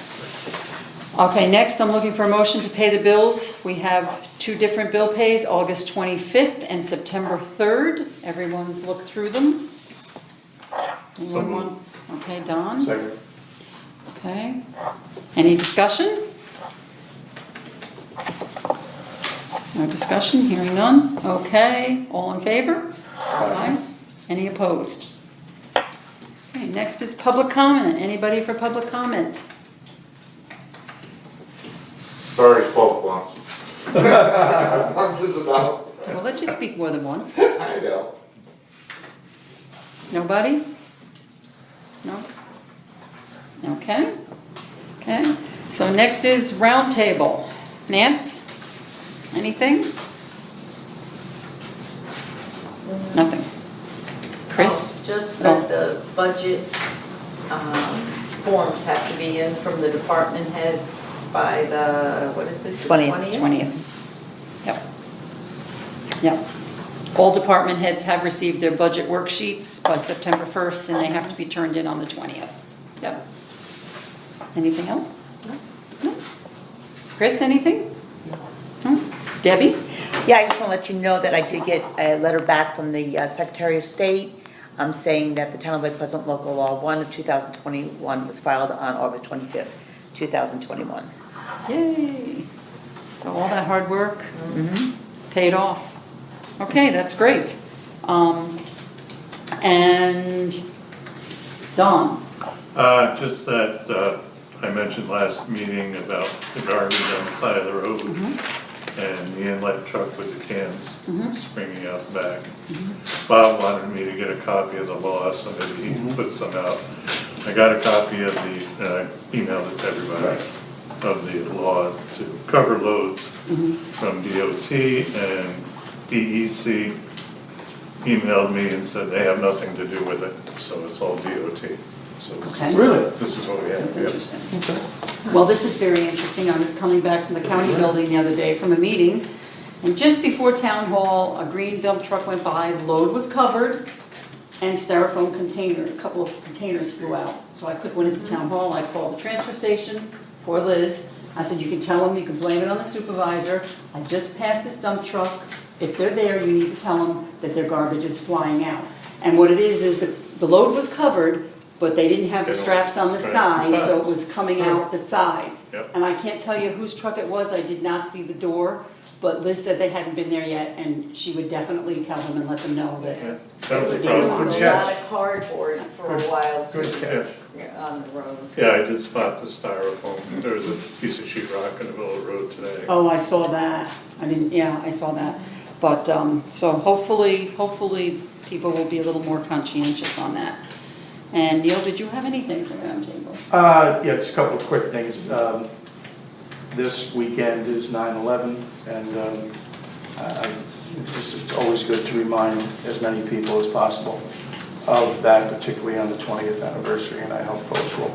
Speaker 2: Okay, next I'm looking for a motion to pay the bills. We have two different bill pays, August 25th and September 3rd. Everyone's looked through them. Anyone
Speaker 4: moved.
Speaker 2: want? Okay, Don?
Speaker 7: Second.
Speaker 2: Okay. Any discussion? No discussion, hearing none. Okay, all in favor? Aye. Any opposed? Okay, next is public comment. Anybody for public comment?
Speaker 6: Sorry, spoke once. Once is enough.
Speaker 2: Well, let you speak more than once.
Speaker 6: I know.
Speaker 2: Nobody? No? Okay. Okay, so next is roundtable. Nance? Anything? Nothing. Chris?
Speaker 9: Just that the budget forms have to be in from the department heads by the, what is it? the
Speaker 5: 20th.
Speaker 2: 20th. Yep. Yep. All department heads have received their budget worksheets by September 1st, and they have to be turned in on the 20th. Yep. Anything else? No? Chris, anything? No? Debbie?
Speaker 5: Yeah, I just want to let you know that I did get a letter back from the Secretary of State saying that the Town of Lake Pleasant Local Law 1 of 2021 was filed on August 25th, 2021.
Speaker 2: Yay. So all that hard work paid off. Okay, that's great. And Don?
Speaker 4: Just that, I mentioned last meeting about the garbage on the side of the road and the inlet truck with the cans springing out the back. Bob wanted me to get a copy of the law so maybe he can put some out. I got a copy of the, emailed it to everybody, of the law to cover loads from DOT, and DEC emailed me and said they have nothing to do with it, so it's all DOT. So this
Speaker 2: Okay.
Speaker 4: is,
Speaker 7: Really?
Speaker 4: this is what we have.
Speaker 2: That's
Speaker 4: Yep.
Speaker 2: interesting. Well, this is very interesting. I was coming back from the county building the other day from a meeting, and just before town hall, a green dump truck went by, the load was covered, and styrofoam container, a couple of containers flew out. So I quick went into town hall, I called the transfer station, poor Liz. I said, you can tell them, you can blame it on the supervisor. I just passed this dump truck. If they're there, you need to tell them that their garbage is flying out. And what it is that the load was covered, but they didn't have the
Speaker 4: They don't
Speaker 2: straps on the
Speaker 4: strap the
Speaker 2: side, so it
Speaker 4: sides.
Speaker 2: was coming out the sides.
Speaker 4: Yep.
Speaker 2: And I can't tell you whose truck it was, I did not see the door, but Liz said they hadn't been there yet, and she would definitely tell them and let them know that.
Speaker 4: Yeah, that was a
Speaker 2: Good
Speaker 4: problem.
Speaker 9: There was a
Speaker 7: catch.
Speaker 9: lot of cardboard for a while
Speaker 4: Good
Speaker 9: too,
Speaker 4: catch.
Speaker 9: on the road.
Speaker 4: Yeah, I did spot the styrofoam. There was a piece of sheet rock in the middle of the road today.
Speaker 2: Oh, I saw that, I saw that. But, so hopefully people will be a little more conscientious on that. And Neil, did you have anything for roundtable?
Speaker 7: Yeah, just a couple of quick things. This weekend is 9/11, and it's always good to remind as many people as possible of that, particularly on the 20th anniversary, and I hope folks will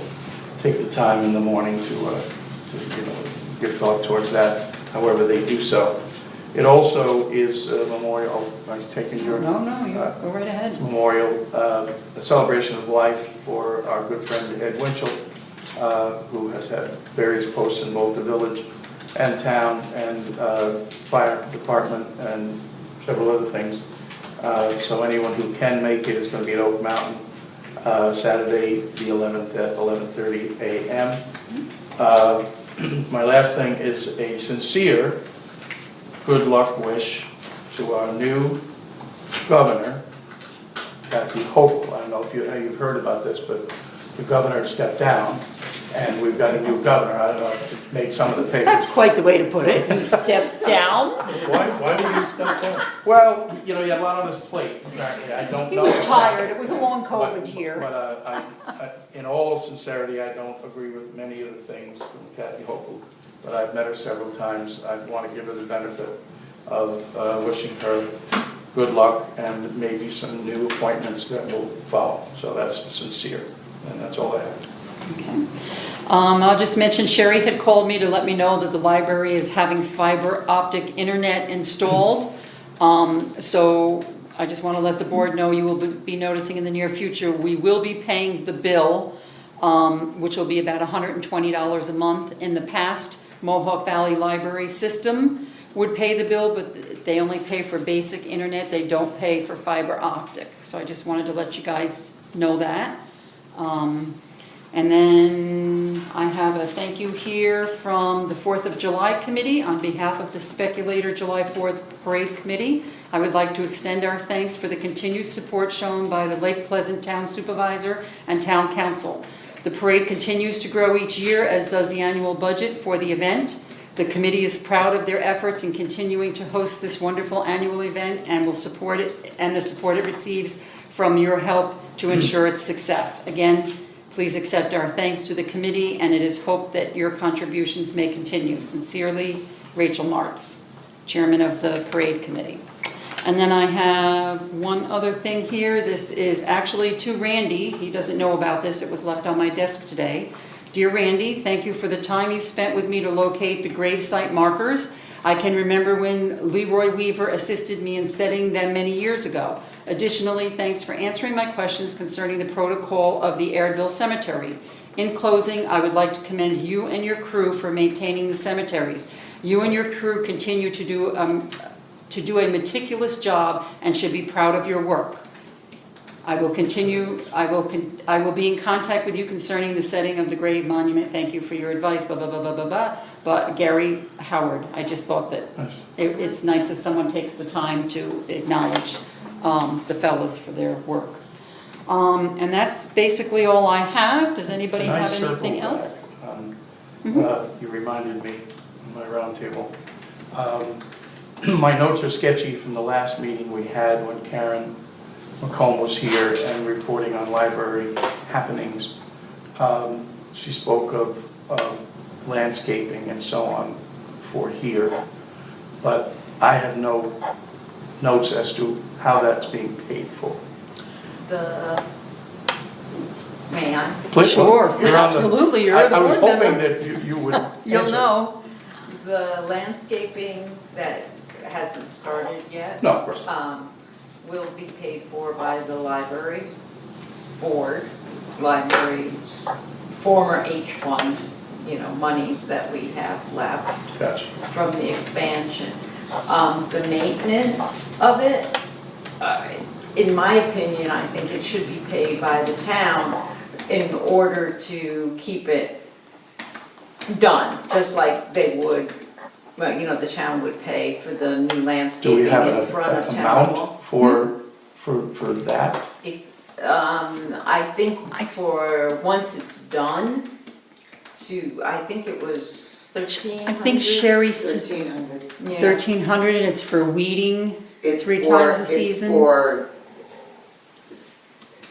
Speaker 7: take the time in the morning to give thought towards that, however they do so. It also is a memorial, I'm taking your...
Speaker 2: No, you go right ahead.
Speaker 7: Memorial, a celebration of life for our good friend Ed Winchell, who has had various posts in both the village and town and fire department and several other things. So anyone who can make it is going to be at Oak Mountain Saturday the 11th at 11:30 a.m. My last thing is a sincere good luck wish to our new governor, Kathy Hochul. don't know if you've heard about this, but the governor stepped down, and we've got a new governor. I don't know if it made some of the papers.
Speaker 2: That's quite the way to put it. He stepped down.
Speaker 4: Why did you step down?
Speaker 7: Well, you know, he had a lot on his plate, apparently, I don't
Speaker 2: He
Speaker 7: know.
Speaker 2: was
Speaker 7: exactly.
Speaker 2: tired. It was a long
Speaker 7: But-
Speaker 2: COVID year.
Speaker 7: But in all sincerity, I don't agree with many of the things from Kathy Hochul, but I've met her several times. I want to give her the benefit of wishing her good luck and maybe some new appointments that will follow. So that's sincere, and that's all I have.
Speaker 2: Okay. I'll just mention Sherry had called me to let me know that the library is having fiber optic internet installed. So I just want to let the board know you will be noticing in the near future, we will be paying the bill, which will be about $120 a month. In the past, Mohawk Valley Library System would pay the bill, but they only pay for basic internet. They don't pay for fiber optic. So I just wanted to let you guys know that. And then I have a thank you here from the 4th of July Committee on behalf of the Speculator July 4th Parade Committee. I would like to extend our thanks for the continued support shown by the Lake Pleasant Town Supervisor and Town Council. The parade continues to grow each year, as does the annual budget for the event. The committee is proud of their efforts in continuing to host this wonderful annual event and will support it, and the support it receives from your help to ensure its success. Again, please accept our thanks to the committee, and it is hoped that your contributions may continue. Sincerely, Rachel Martz, Chairman of the Parade Committee. And then I have one other thing here. This is actually to Randy. He doesn't know about this. It was left on my desk today. Dear Randy, thank you for the time you spent with me to locate the gravesite markers. I can remember when Leroy Weaver assisted me in setting them many years ago. Additionally, thanks for answering my questions concerning the protocol of the Airdville Cemetery. In closing, I would like to commend you and your crew for maintaining the cemeteries. You and your crew continue to do a meticulous job and should be proud of your work. I will be in contact with you concerning the setting of the grave monument. Thank you for your advice, blah, blah, blah, blah, blah, blah. But Gary Howard, I just thought that
Speaker 7: Nice.
Speaker 2: it's nice that someone takes the time to acknowledge the fellows for their work. And that's basically all I have. Does anybody
Speaker 7: Can I
Speaker 2: have
Speaker 7: circle
Speaker 2: anything
Speaker 7: back
Speaker 2: else?
Speaker 7: on,
Speaker 2: Mhm.
Speaker 7: You reminded me on my roundtable. My notes are sketchy from the last meeting we had when Karen McComb was here and reporting on library happenings. She spoke of landscaping and so on for here, but I have no notes as to how that's being paid for.
Speaker 9: May I?
Speaker 7: Please,
Speaker 2: Sure,
Speaker 7: you're on the-
Speaker 2: absolutely, you're the
Speaker 7: I was
Speaker 2: board member.
Speaker 7: hoping that you would
Speaker 9: You'll
Speaker 7: answer.
Speaker 9: know. The landscaping that hasn't started yet.
Speaker 7: No, of course not.
Speaker 9: Will be paid for by the library board, library's former H1, monies that we have left
Speaker 7: Gotcha.
Speaker 9: from the expansion. The maintenance of it, in my opinion, I think it should be paid by the town in order to keep it done, just like they would, well, the town would pay for the new
Speaker 7: Do
Speaker 9: landscaping
Speaker 7: we have
Speaker 9: in front of
Speaker 7: an
Speaker 9: town hall.
Speaker 7: amount for that?
Speaker 9: I think for, once it's done, I think it was 1,300.
Speaker 2: I think Sherry said
Speaker 10: 1,300.
Speaker 9: Yeah.
Speaker 2: 1,300, and it's for weeding
Speaker 10: It's
Speaker 2: 3
Speaker 10: for-
Speaker 2: times a season.
Speaker 10: It's for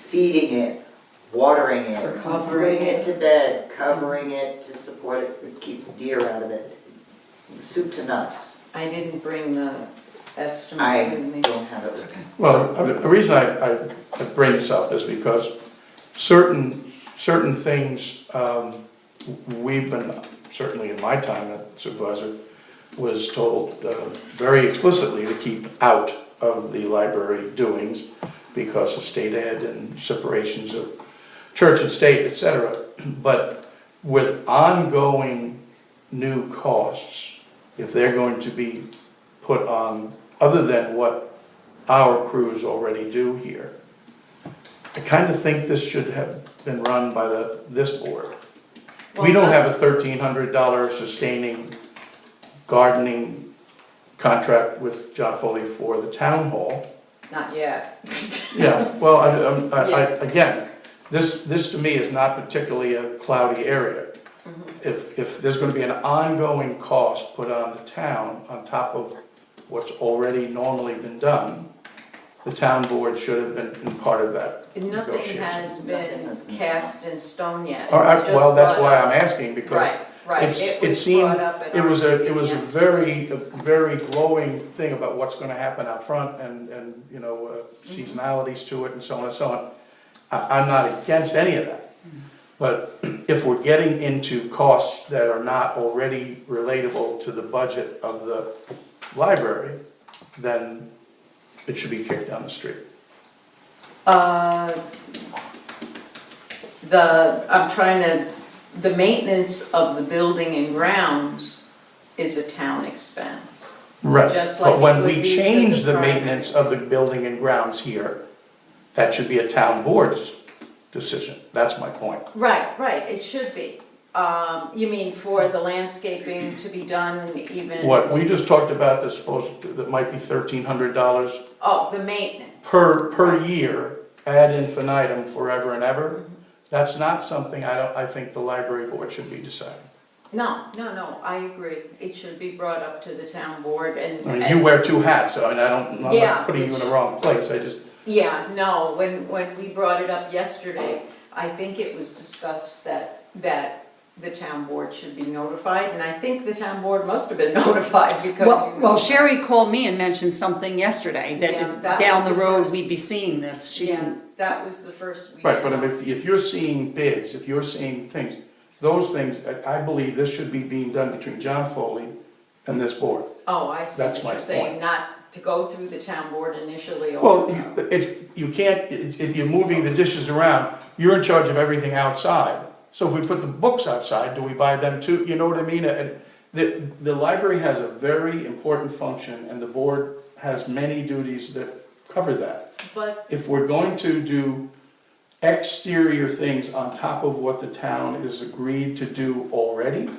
Speaker 10: feeding it, watering it,
Speaker 2: For covering
Speaker 10: putting it to bed, covering it to support it, keep deer out of it. Soup to nuts.
Speaker 9: I didn't bring the estimate
Speaker 10: I
Speaker 9: with me.
Speaker 10: don't have it with me.
Speaker 7: Well, the reason I bring this up is because certain things, we've been, certainly in my time as supervisor, was told very explicitly to keep out of the library doings because of state ed and separations of church and state, etc. But with ongoing new costs, if they're going to be put on, other than what our crews already do here, I kind of think this should have been run by this board. We don't have a $1,300 sustaining gardening contract with John Foley for the town hall.
Speaker 9: not yet.
Speaker 7: Yeah, well, again, this to me is not particularly a cloudy area. If there's gonna be an ongoing cost put on the town on top of what's already normally been done, the town board should have been part of that
Speaker 9: Nothing
Speaker 7: negotiation.
Speaker 9: has been cast in stone yet.
Speaker 7: All right,
Speaker 9: It's just
Speaker 7: well, that's
Speaker 9: brought
Speaker 7: why
Speaker 9: up.
Speaker 7: I'm asking, because
Speaker 9: Right,
Speaker 7: it seemed,
Speaker 9: brought up at
Speaker 7: it was
Speaker 9: our
Speaker 7: a
Speaker 9: meeting
Speaker 7: very
Speaker 9: yesterday.
Speaker 7: glowing thing about what's gonna happen out front and, you know, seasonalities to it and so on and so on. I'm not against any of that, but if we're getting into costs that are not already relatable to the budget of the library, then it should be kicked down the street.
Speaker 9: The maintenance of the building and grounds is a town expense.
Speaker 7: Right,
Speaker 9: Just like
Speaker 7: but
Speaker 9: it
Speaker 7: when
Speaker 9: would
Speaker 7: we
Speaker 9: be for
Speaker 7: change
Speaker 9: the
Speaker 7: the
Speaker 9: primary.
Speaker 7: maintenance of the building and grounds here, that should be a town board's decision, that's my point.
Speaker 9: Right, it should be. You mean for the landscaping to be done even?
Speaker 7: What, we just talked about this, that might be $1,300
Speaker 9: Oh, the maintenance.
Speaker 7: per year, ad infinitum, forever and ever. That's not something I think the library board should be deciding.
Speaker 9: No, I agree. It should be brought up to the town board and.
Speaker 7: I mean, you wear two hats, so I'm
Speaker 9: Yeah,
Speaker 7: not putting you in the wrong place, I just,
Speaker 9: Yeah, no, when we brought it up yesterday, I think it was discussed that the town board should be notified, and I think the town board must have been notified because.
Speaker 2: Well, Sherry called me and mentioned something yesterday,
Speaker 9: Yeah,
Speaker 2: that
Speaker 9: that
Speaker 2: down
Speaker 9: was
Speaker 2: the
Speaker 9: the
Speaker 2: road
Speaker 9: first-
Speaker 2: we'd be seeing this. She
Speaker 9: Yeah,
Speaker 2: didn't,
Speaker 9: that was the first we
Speaker 7: right, but
Speaker 9: saw.
Speaker 7: if you're seeing bids, if you're seeing things, those things, I believe this should be being done between John Foley and this board.
Speaker 9: Oh, I see
Speaker 7: That's
Speaker 9: what
Speaker 7: my
Speaker 9: you're saying,
Speaker 7: point.
Speaker 9: not to go through the town board initially
Speaker 7: Well,
Speaker 9: also.
Speaker 7: you can't, if you're moving the dishes around, you're in charge of everything outside. So if we put the books outside, do we buy them too? You know what I mean? And the library has a very important function, and the board has many duties that cover that.
Speaker 9: But,
Speaker 7: If we're going to do exterior things on top of what the town is agreed to do already,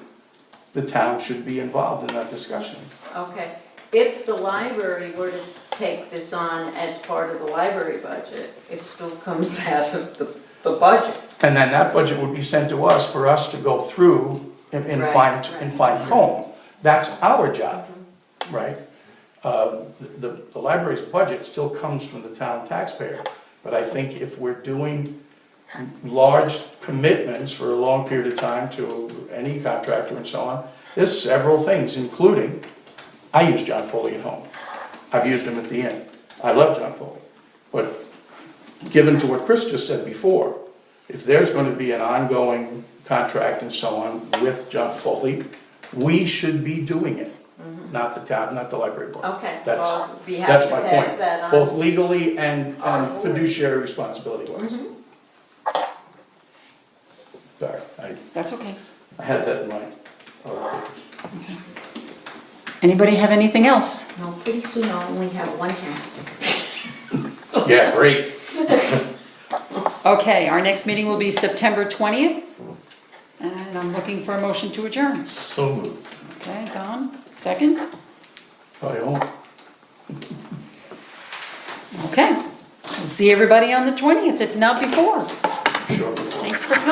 Speaker 7: the town should be involved in that discussion.
Speaker 9: okay, if the library were to take this on as part of the library budget, it still comes out of the budget.
Speaker 7: And then that budget would be sent to us for us to go through and
Speaker 9: Right,
Speaker 7: find comb. That's our job, right? The library's budget still comes from the town taxpayer, but I think if we're doing large commitments for a long period of time to any contractor and so on, there's several things, including, I use John Foley at home. I've used him at the inn. I love John Foley. But given to what Chris just said before, if there's going to be an ongoing contract and so on with John Foley, we should be doing it, not the town, not the library board.
Speaker 9: Okay,
Speaker 7: That's-
Speaker 9: well, we have to
Speaker 7: That's my
Speaker 9: pass
Speaker 7: point,
Speaker 9: that on.
Speaker 7: both legally and
Speaker 9: Our board.
Speaker 7: fiduciary responsibility wise. Sorry,
Speaker 2: that's okay.
Speaker 7: I had that in mind.
Speaker 2: Anybody have anything else?
Speaker 9: No, pretty soon I'll only have one hat.
Speaker 7: Yeah, great.
Speaker 2: Okay, our next meeting will be September 20th, and I'm looking for a motion to adjourn.
Speaker 4: So moved.
Speaker 2: Okay, Don, second?
Speaker 7: I hope.
Speaker 2: Okay, we'll see everybody on the 20th, if not before.
Speaker 7: Sure.
Speaker 2: Thanks for coming.